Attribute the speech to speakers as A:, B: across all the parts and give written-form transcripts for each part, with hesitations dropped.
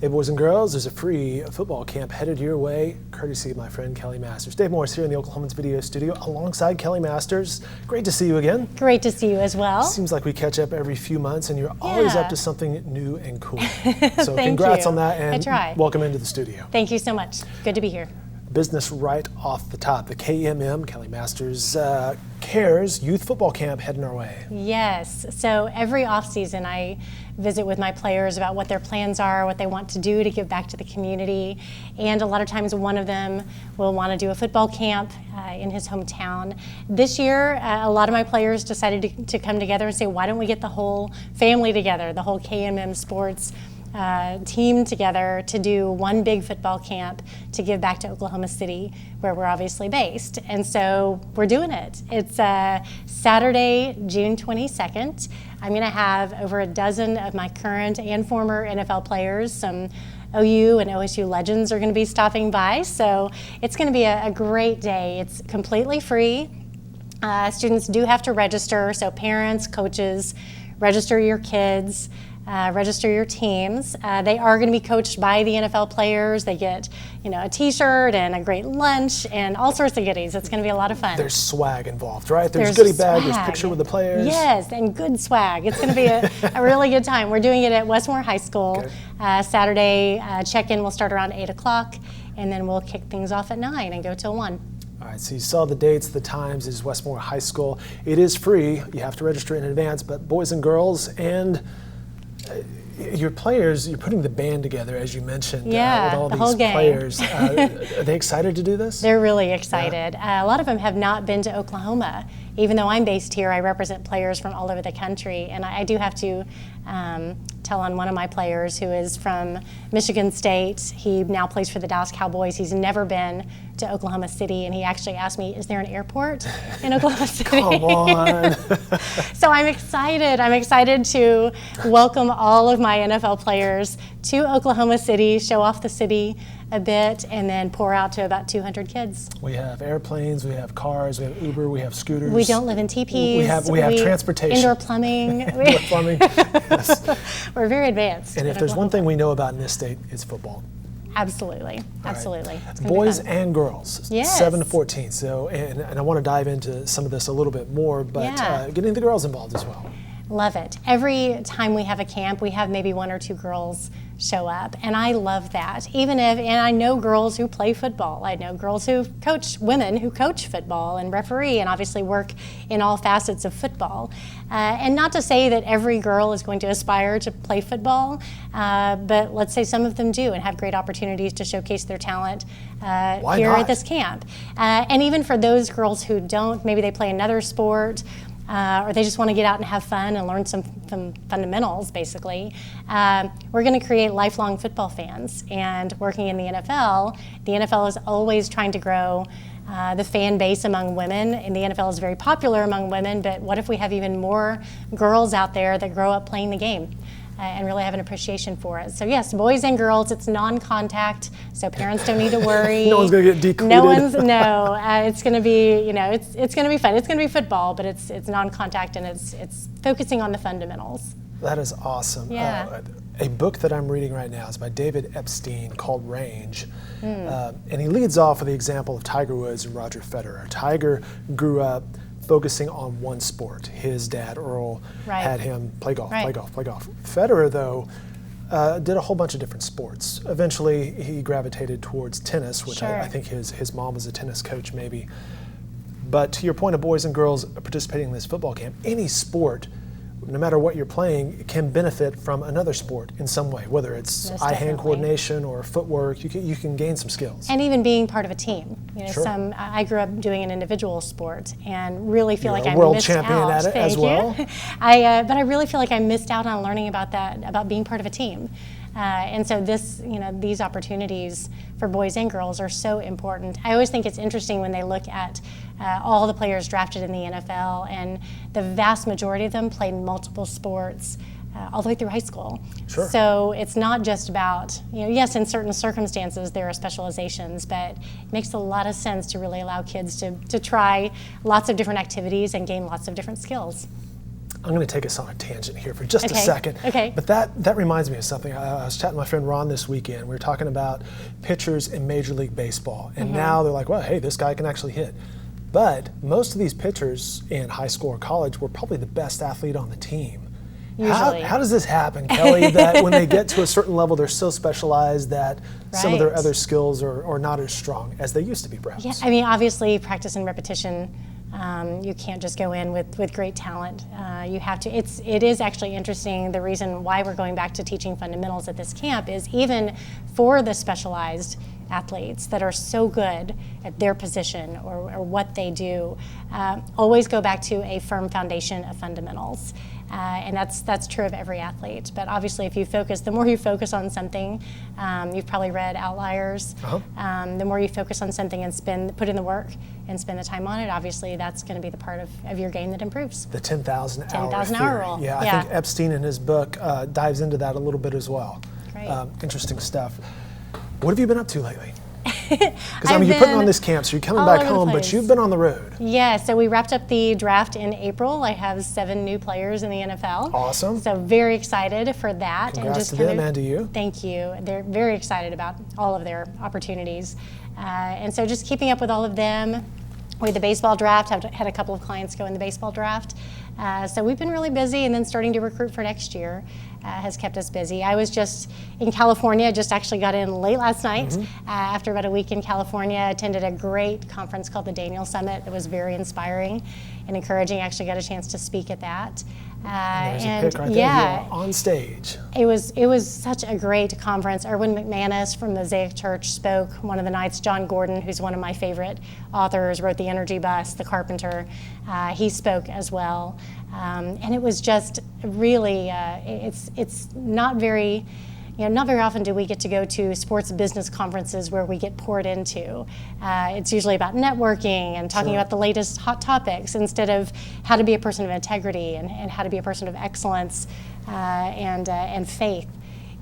A: Hey boys and girls, there's a free football camp headed your way, courtesy of my friend Kelli Masters. Dave Morris here in the Oklahoman's video studio alongside Kelli Masters. Great to see you again.
B: Great to see you as well.
A: Seems like we catch up every few months and you're always up to something new and cool. So congrats on that and welcome into the studio.
B: Thank you so much. Good to be here.
A: Business right off the top. The KMM, Kelli Masters Cares Youth Football Camp heading our way.
B: Yes, so every off season I visit with my players about what their plans are, what they want to do to give back to the community, and a lot of times one of them will want to do a football camp in his hometown. This year, a lot of my players decided to come together and say, why don't we get the whole family together, the whole KMM Sports team together to do one big football camp to give back to Oklahoma City, where we're obviously based. And so we're doing it. It's Saturday, June 22nd. I'm going to have over a dozen of my current and former NFL players. Some OU and OSU legends are going to be stopping by. So it's going to be a great day. It's completely free. Students do have to register, so parents, coaches, register your kids. Register your teams. They are going to be coached by the NFL players. They get, a T-shirt and a great lunch and all sorts of goodies. It's going to be a lot of fun.
A: There's swag involved, right? There's goodie bag. There's picture with the players.
B: Yes, and good swag. It's going to be a really good time. We're doing it at Westmore High School. Saturday check-in will start around 8 o'clock, and then we'll kick things off at 9 and go till 1.
A: All right, so you saw the dates, the times. It is Westmore High School. It is free. You have to register in advance, but boys and girls and your players, you're putting the band together, as you mentioned, with all these players. Are they excited to do this?
B: They're really excited. A lot of them have not been to Oklahoma. Even though I'm based here, I represent players from all over the country. And I do have to tell on one of my players who is from Michigan State. He now plays for the Dallas Cowboys. He's never been to Oklahoma City, and he actually asked me, is there an airport in Oklahoma City?
A: Come on.
B: So I'm excited. I'm excited to welcome all of my NFL players to Oklahoma City, show off the city a bit, and then pour out to about 200 kids.
A: We have airplanes, we have cars, we have Uber, we have scooters.
B: We don't live in teepees.
A: We have transportation.
B: Indoor plumbing.
A: Indoor plumbing, yes.
B: We're very advanced.
A: And if there's one thing we know about in this state, it's football.
B: Absolutely, absolutely.
A: Right. Boys and girls, 7 to 14. So, and I want to dive into some of this a little bit more, but getting the girls involved as well.
B: Love it. Every time we have a camp, we have maybe 1 or 2 girls show up, and I love that. And I know girls who play football. I know girls who coach, women who coach football and referee, and obviously work in all facets of football. And not to say that every girl is going to aspire to play football, but let's say some of them do and have great opportunities to showcase their talent here at this camp. And even for those girls who don't, maybe they play another sport, or they just want to get out and have fun and learn some fundamentals, basically. We're going to create lifelong football fans. And working in the NFL is always trying to grow the fan base among women. And the NFL is very popular among women, but what if we have even more girls out there that grow up playing the game and really have an appreciation for it? So yes, boys and girls, it's non-contact, so parents don't need to worry.
A: No one's going to get decleated.
B: It's going to be, it's going to be fun. It's going to be football, but it's non-contact and it's focusing on the fundamentals.
A: That is awesome.
B: Yeah.
A: A book that I'm reading right now is by David Epstein called Range. And he leads off with the example of Tiger Woods and Roger Federer. Tiger grew up focusing on one sport. His dad, Earl, had him play golf, play golf, play golf. Federer, though, did a whole bunch of different sports. Eventually, he gravitated towards tennis, which I think his mom was a tennis coach, maybe. But to your point of boys and girls participating in this football camp, any sport, no matter what you're playing, can benefit from another sport in some way, whether it's eye-hand coordination or footwork. You can gain some skills.
B: And even being part of a team. I grew up doing an individual sport and really feel like I missed out.
A: World champion at it as well.
B: But I really feel like I missed out on learning about that, about being part of a team. And so these opportunities for boys and girls are so important. I always think it's interesting when they look at all the players drafted in the NFL, and the vast majority of them played multiple sports all the way through high school.
A: Sure.
B: So it's not just about, yes, in certain circumstances there are specializations, but it makes a lot of sense to really allow kids to try lots of different activities and gain lots of different skills.
A: I'm going to take us on a tangent here for just a
B: Okay.
A: second.
B: Okay.
A: But that reminds me of something. I was chatting with my friend Ron this weekend. We were talking about pitchers in Major League Baseball. And now they're like, well, hey, this guy can actually hit. But most of these pitchers in high school or college were probably the best athlete on the team.
B: Usually.
A: How does this happen, Kelly, that when they get to a certain level, they're so specialized that some of their
B: Right.
A: other skills are not as strong as they used to be, perhaps?
B: Yeah, I mean, obviously, practice and repetition. You can't just go in with great talent. You have to. It is actually interesting. The reason why we're going back to teaching fundamentals at this camp is even for the specialized athletes that are so good at their position or what they do, always go back to a firm foundation of fundamentals. And that's true of every athlete. But obviously, if you focus, the more you focus on something, you've probably read Outliers. The more you focus on something and put in the work and spend the time on it, obviously that's going to be the part of your game that improves.
A: The 10,000 hour
B: 10,000
A: theory.
B: hour rule.
A: Yeah, I think Epstein in his book dives into that a little bit as well.
B: Great.
A: Interesting stuff. What have you been up to lately? Because I
B: I've
A: mean, you're putting on
B: been
A: this camp, so you're coming
B: all
A: back
B: over the
A: home, but
B: place.
A: you've been on the road.
B: Yeah, so we wrapped up the draft in April. I have 7 new players in the NFL.
A: Awesome.
B: So very excited for that.
A: Congrats to
B: kind
A: them and to you.
B: Thank you. They're very excited about all of their opportunities. And so just keeping up with all of them. With the baseball draft, I've had a couple of clients go in the baseball draft. So we've been really busy, and then starting to recruit for next year has kept us busy. I was just in California, just actually got in late last night after about a week in California. Attended a great conference called the Daniel Summit that was very inspiring and encouraging. Actually got a chance to speak at that.
A: There's
B: and
A: a pic right there.
B: yeah,
A: You are on stage.
B: it was such a great conference. Erwin McManus from Mosaic Church spoke one of the nights. John Gordon, who's one of my favorite authors, wrote The Energy Bus, The Carpenter. He spoke as well. And it was just really, it's not very, not very often do we get to go to sports business conferences where we get poured into. It's usually about networking and talking about the latest hot topics instead of how to be a person of integrity and how to be a person of excellence and faith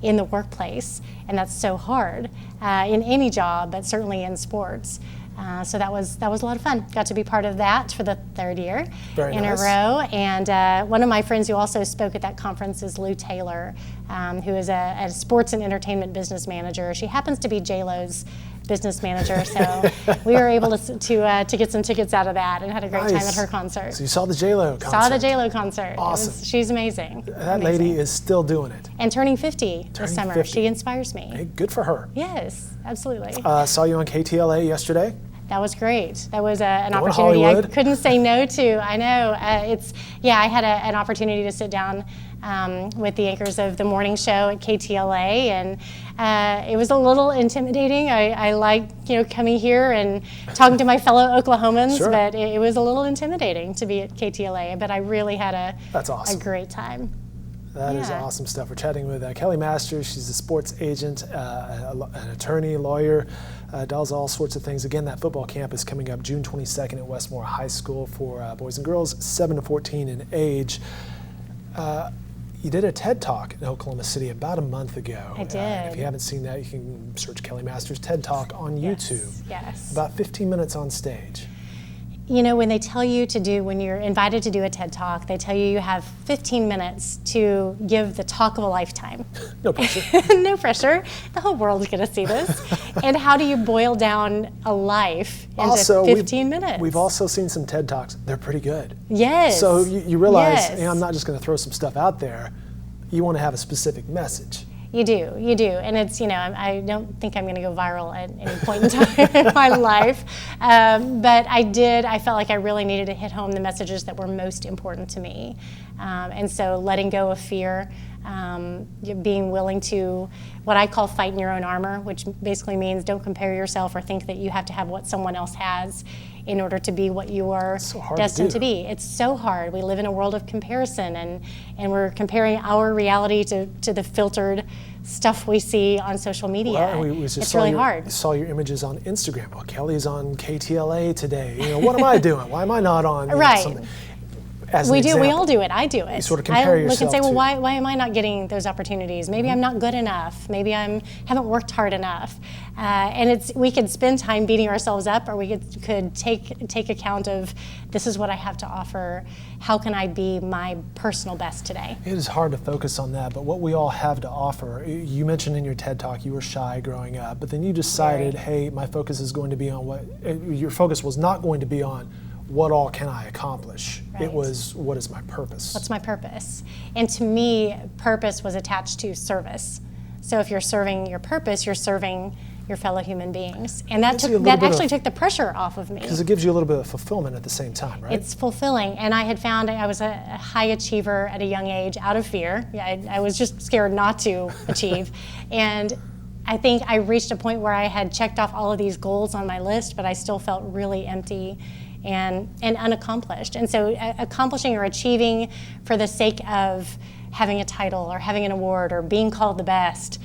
B: in the workplace. And that's so hard in any job, but certainly in sports. So that was a lot of fun. Got to be part of that for the 3rd year in a row. And one of my friends who also spoke at that conference is Lou Taylor, who is a sports and entertainment business manager. She happens to be J-Lo's business manager, so we were able to get some tickets out of that and had a great time at her concert.
A: So you saw the J-Lo concert.
B: Saw the J-Lo concert.
A: Awesome.
B: She's amazing.
A: That lady is still doing it.
B: And turning 50 this summer.
A: 50.
B: She inspires me.
A: Hey, good for her.
B: Yes, absolutely.
A: Saw you on KTLA yesterday.
B: That was great. That was an
A: Going
B: opportunity I
A: Hollywood.
B: couldn't say no to. I know. I had an opportunity to sit down with the anchors of the morning show at KTLA, and it was a little intimidating. I like coming here and talking to my fellow Oklahomans,
A: Sure.
B: but it was a little intimidating to be at KTLA. But I really had
A: That's awesome.
B: a great time.
A: That is awesome stuff. We're chatting with Kelli Masters. She's a sports agent, an attorney, lawyer, does all sorts of things. Again, that football camp is coming up June 22nd at Westmore High School for boys and girls 7 to 14 in age. You did a TED Talk in Oklahoma City about a month ago.
B: I did.
A: If you haven't seen that, you can search Kelli Masters TED Talk on YouTube.
B: Yes.
A: About 15 minutes on stage.
B: When they tell you when you're invited to do a TED Talk, they tell you have 15 minutes to give the talk of a lifetime.
A: No pressure.
B: No pressure. The whole world is going to see this. And how do you boil down a life into 15 minutes?
A: We've also seen some TED Talks. They're pretty good.
B: Yes.
A: So you realize,
B: Yes.
A: I'm not just going to throw some stuff out there. You want to have a specific message.
B: You do, and it's, I don't think I'm going to go viral at any point in time in my life, but I felt like I really needed to hit home the messages that were most important to me, and so letting go of fear, being willing to, what I call fight in your own armor, which basically means don't compare yourself or think that you have to have what someone else has in order to be what you are destined to be. It's so hard. We live in a world of comparison, and we're comparing our reality to the filtered stuff we see on social media.
A: Well, we just
B: it's really hard.
A: We saw your images on Instagram. Well, Kelly's on KTLA today. What am I doing? Why am I not on
B: Right.
A: something? as an
B: We do.
A: example.
B: We all do it. I do it.
A: You sort of compare
B: I look
A: yourself
B: and say, well,
A: to-
B: why am I not getting those opportunities? Maybe I'm not good enough. Maybe I haven't worked hard enough. And we could spend time beating ourselves up, or we could take account of, this is what I have to offer. How can I be my personal best today?
A: It is hard to focus on that, but what we all have to offer, you mentioned in your TED Talk you were shy growing up, but then you decided, hey, my focus is going to be on your focus was not going to be on what all can I accomplish.
B: Right.
A: It was, what is my purpose?
B: What's my purpose? And to me, purpose was attached to service. So if you're serving your purpose, you're serving your fellow human beings. And that actually took the pressure off of me.
A: Because it gives you a little bit of fulfillment at the same time, right?
B: It's fulfilling. And I had found I was a high achiever at a young age out of fear. I was just scared not to achieve. And I think I reached a point where I had checked off all of these goals on my list, but I still felt really empty and unaccomplished. And so accomplishing or achieving for the sake of having a title or having an award or being called the best,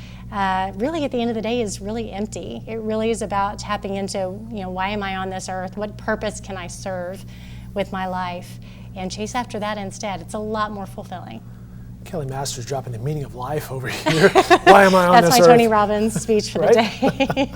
B: really at the end of the day is really empty. It really is about tapping into, why am I on this earth? What purpose can I serve with my life? And chase after that instead. It's a lot more fulfilling.
A: Kelli Masters dropping the meaning of life over here. Why am I on this earth?
B: That's my Tony Robbins speech for the day.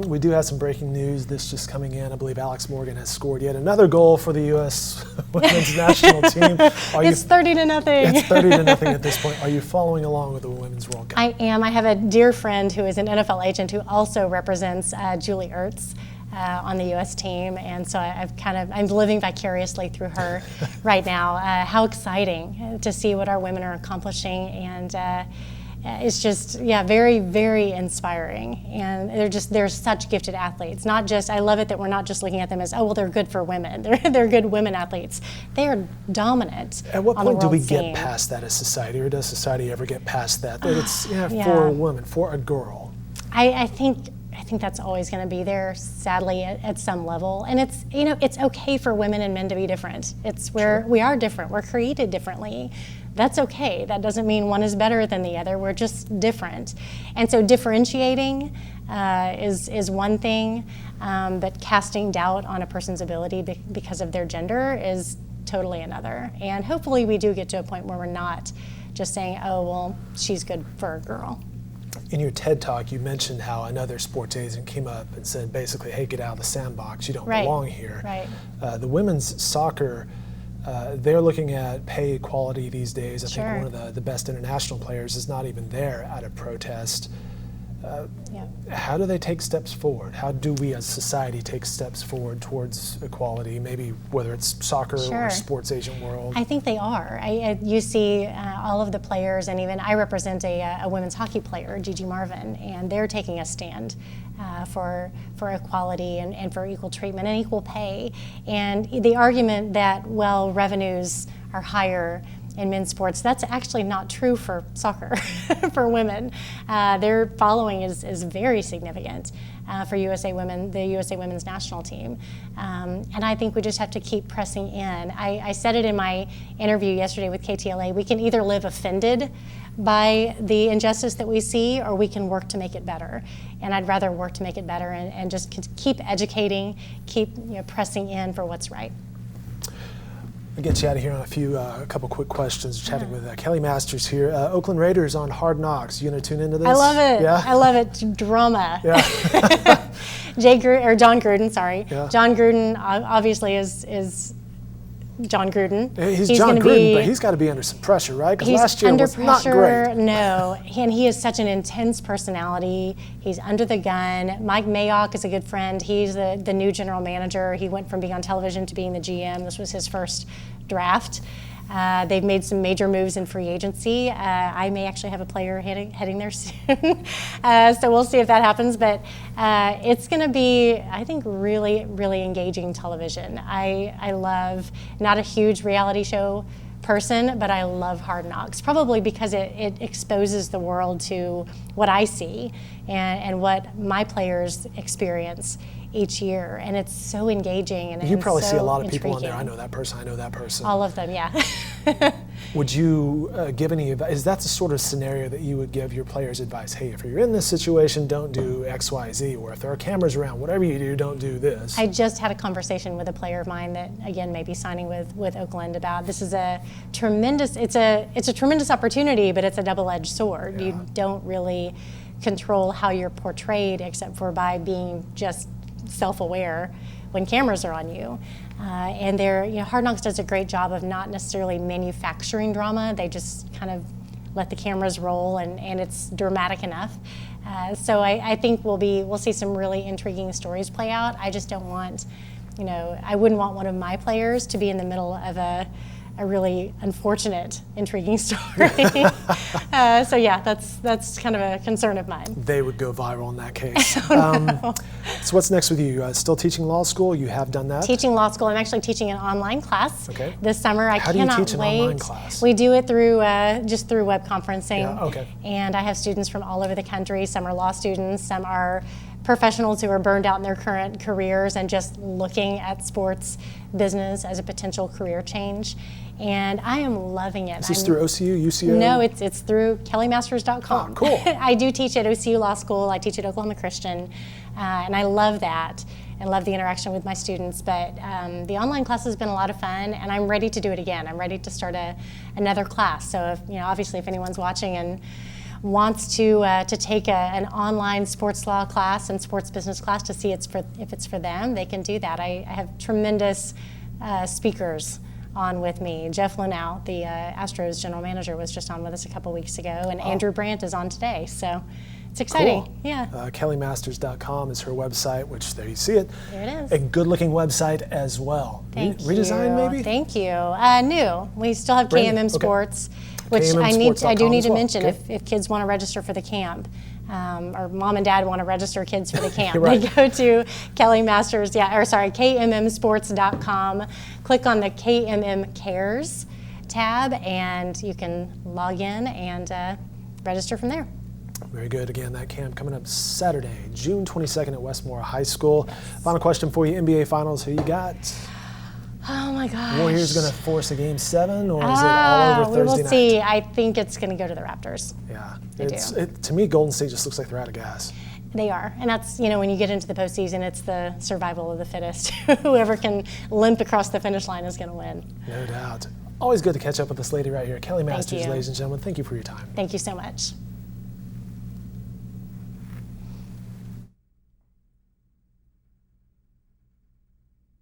A: We do have some breaking news. This just coming in. I believe Alex Morgan has scored yet another goal for the U.S. women's national team.
B: It's 30-0.
A: It's 30-0 at this point. Are you following along with the Women's World Cup?
B: I am. I have a dear friend who is an NFL agent who also represents Julie Ertz on the U.S. team, and so I'm living vicariously through her right now. How exciting to see what our women are accomplishing, and it's just, very, very inspiring. And they're such gifted athletes. Not just, I love it that we're not just looking at them as, oh, well, they're good for women. They're good women athletes. They are dominant.
A: At what
B: on the
A: point do we
B: world
A: get
B: scene.
A: past that as society, or does society ever get past that? That it's for a woman, for a girl.
B: I think that's always going to be there, sadly, at some level. And it's okay for women and men to be different. We are different. We're created differently. That's okay. That doesn't mean one is better than the other. We're just different. And so differentiating is one thing, but casting doubt on a person's ability because of their gender is totally another. And hopefully we do get to a point where we're not just saying, oh, well, she's good for a girl.
A: In your TED Talk, you mentioned how another sports agent came up and said basically, hey, get out of the sandbox. You don't belong here.
B: Right.
A: The women's soccer, they're looking at pay equality these days. I think one of the best international players is not even there out of protest. How do they take steps forward? How do we as society take steps forward towards equality, maybe whether it's soccer or sports agent world?
B: I think they are. You see all of the players, and even I represent a women's hockey player, Gigi Marvin, and they're taking a stand for equality and for equal treatment and equal pay. And the argument that, well, revenues are higher in men's sports, that's actually not true for soccer for women. Their following is very significant for USA Women, the USA Women's national team. And I think we just have to keep pressing in. I said it in my interview yesterday with KTLA, we can either live offended by the injustice that we see, or we can work to make it better. And I'd rather work to make it better and just keep educating, keep pressing in for what's right.
A: I'll get you out of here on a couple quick questions. Chatting with Kelli Masters here. Oakland Raiders on Hard Knocks. You gonna tune into this?
B: I love it.
A: Yeah?
B: I love it. Drama.
A: Yeah.
B: John Gruden. Sorry.
A: Yeah.
B: John Gruden obviously is John Gruden.
A: He's John Gruden, but he's got to be under some pressure, right? Because last year was not great.
B: No, and he is such an intense personality. He's under the gun. Mike Mayock is a good friend. He's the new general manager. He went from being on television to being the GM. This was his first draft. They've made some major moves in free agency. I may actually have a player heading there soon. So we'll see if that happens. But it's going to be, I think, really, really engaging television. I love, not a huge reality show person, but I love Hard Knocks, probably because it exposes the world to what I see and what my players experience each year, and it's so engaging and
A: You probably
B: so
A: see a lot of people on there.
B: intriguing.
A: I know that person. I know that person.
B: All of them, yeah.
A: Would you give any advice? Is that the sort of scenario that you would give your players advice? Hey, if you're in this situation, don't do X, Y, Z. Or if there are cameras around, whatever you do, don't do this.
B: I just had a conversation with a player of mine that, again, may be signing with Oakland about this is a tremendous, it's a tremendous opportunity, but it's a double-edged sword.
A: Yeah.
B: You don't really control how you're portrayed except for by being just self-aware when cameras are on you. And Hard Knocks does a great job of not necessarily manufacturing drama. They just kind of let the cameras roll, and it's dramatic enough. So I think we'll see some really intriguing stories play out. I just don't want, I wouldn't want one of my players to be in the middle of a really unfortunate, intriguing story. So yeah, that's kind of a concern of mine.
A: They would go viral in that case.
B: No.
A: So what's next with you? Still teaching law school? You have done that?
B: Teaching law school. I'm actually teaching an online class this summer.
A: How do you teach an online class?
B: We do it through just through web conferencing.
A: Yeah, okay.
B: And I have students from all over the country. Some are law students. Some are professionals who are burned out in their current careers and just looking at sports business as a potential career change. And I am loving it.
A: Is this through OCU, UCO?
B: No, it's through KelliMasters.com.
A: Oh, cool.
B: I do teach at OCU Law School. I teach at Oklahoma Christian, and I love that and love the interaction with my students. But the online class has been a lot of fun, and I'm ready to do it again. I'm ready to start another class. So if, obviously if anyone's watching and wants to take an online sports law class and sports business class to see if it's for them, they can do that. I have tremendous speakers on with me. Jeff Lunow, the Astros general manager, was just on with us a couple weeks ago, and Andrew Brandt is on today. So it's exciting.
A: Cool.
B: Yeah.
A: KelliMasters.com is her website, which there you see it.
B: There it is.
A: A good-looking website as well.
B: Thank you.
A: Redesigned, maybe?
B: Thank you. New. We still have
A: Brand new.
B: KMM
A: Okay.
B: Sports, which
A: KMMsports.com
B: I do need
A: as
B: to
A: well.
B: mention
A: Okay.
B: if kids want to register for the camp. Or mom and dad want to register kids for the camp.
A: Right.
B: They go to KMMsports.com, click on the KMM Cares tab, and you can log in and register from there.
A: Very good. Again, that camp coming up Saturday, June 22nd at Westmore High School. Final question for you, NBA Finals, who you got?
B: Oh my gosh.
A: Warriors going to force a Game 7, or is it all over Thursday night?
B: We will see. I think it's going to go to the Raptors.
A: Yeah.
B: do.
A: To me, Golden State just looks like they're out of gas.
B: They are. And that's, when you get into the postseason, it's the survival of the fittest. Whoever can limp across the finish line is going to win.
A: No doubt. Always good to catch up with this lady right here. Kelli Masters,
B: you.
A: ladies and gentlemen. Thank you for your time.
B: Thank you so much.